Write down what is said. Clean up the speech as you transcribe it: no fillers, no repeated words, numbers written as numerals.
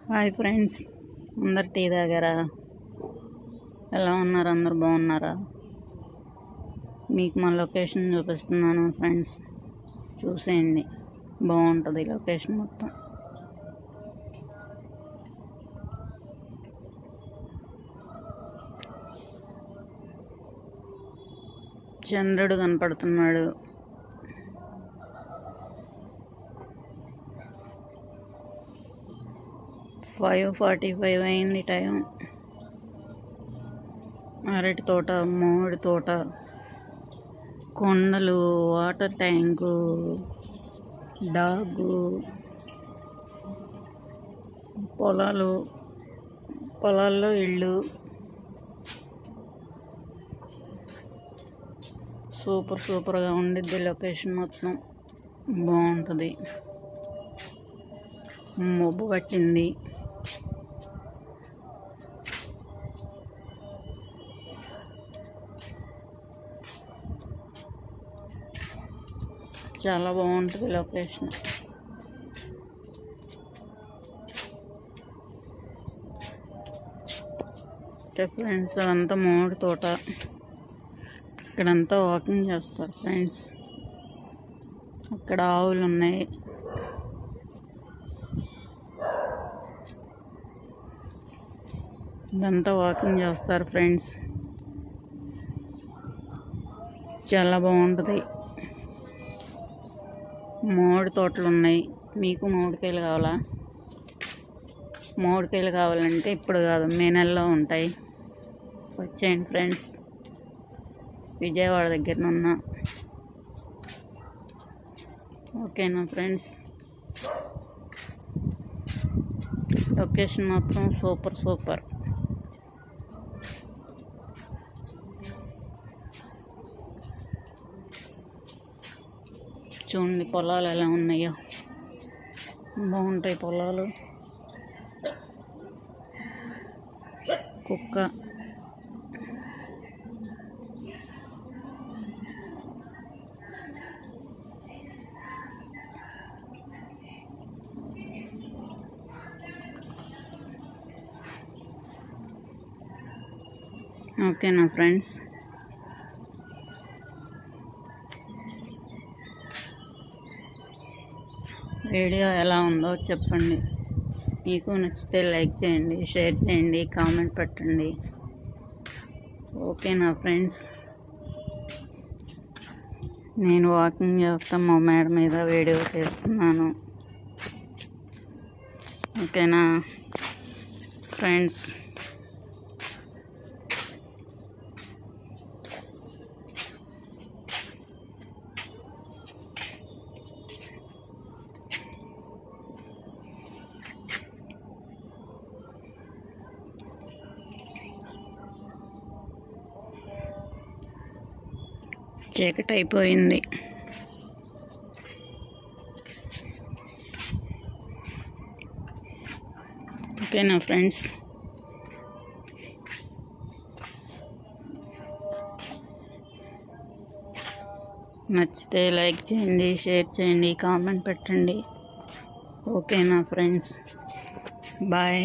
Hi friends, అందరు tea తాగారా? ఎలా ఉన్నారు? అందరు బాగున్నారా? మీకు మా లొకేషన్ చూపిస్తున్నాను ఫ్రెండ్స్, చూసేయండి. బాగుంటుంది లొకేషన్ మొత్తం. చంద్రుడు కనపడుతున్నాడు. ఫైవ్ 45 అయింది టైం. అరటి తోట, మామిడి తోట, కొండలు, వాటర్ ట్యాంకు, డాగు, పొలాల్లో ఇళ్ళు. సూపర్గా ఉండిద్ది లొకేషన్ మొత్తం. బాగుంటుంది. మబ్బు పట్టింది. చాలా బాగుంటుంది లొకేషన్. ఫ్రెండ్స్, అదంతా మామిడి తోట. ఇక్కడంతా వాకింగ్ చేస్తారు ఫ్రెండ్స్. అక్కడ ఆవులు ఉన్నాయి. ఇదంతా వాకింగ్ చేస్తారు ఫ్రెండ్స్. చాలా బాగుంటుంది. మామిడి తోటలు ఉన్నాయి. మీకు మామిడికాయలు కావాలా? మామిడికాయలు కావాలంటే ఇప్పుడు కాదు, మే నెలలో ఉంటాయి. వచ్చేయండి ఫ్రెండ్స్. విజయవాడ దగ్గర ఉన్నా. ఓకేనా ఫ్రెండ్స్? లొకేషన్ మాత్రం సూపర్. చూడండి పొలాలు ఎలా ఉన్నాయో. బాగుంటాయి పొలాలు. కుక్క. ఓకేనా ఫ్రెండ్స్? వీడియో ఎలా ఉందో చెప్పండి. మీకు నచ్చితే లైక్ చేయండి, షేర్ చేయండి, కామెంట్ పెట్టండి. ఓకేనా ఫ్రెండ్స్? నేను వాకింగ్ చేస్తా మా మేడ మీద వీడియో చేస్తున్నాను. ఓకేనా ఫ్రెండ్స్? చీకటి అయిపోయింది. ఓకేనా ఫ్రెండ్స్? నచ్చితే లైక్ చేయండి, షేర్ చేయండి, కామెంట్ పెట్టండి. ఓకేనా ఫ్రెండ్స్? బాయ్.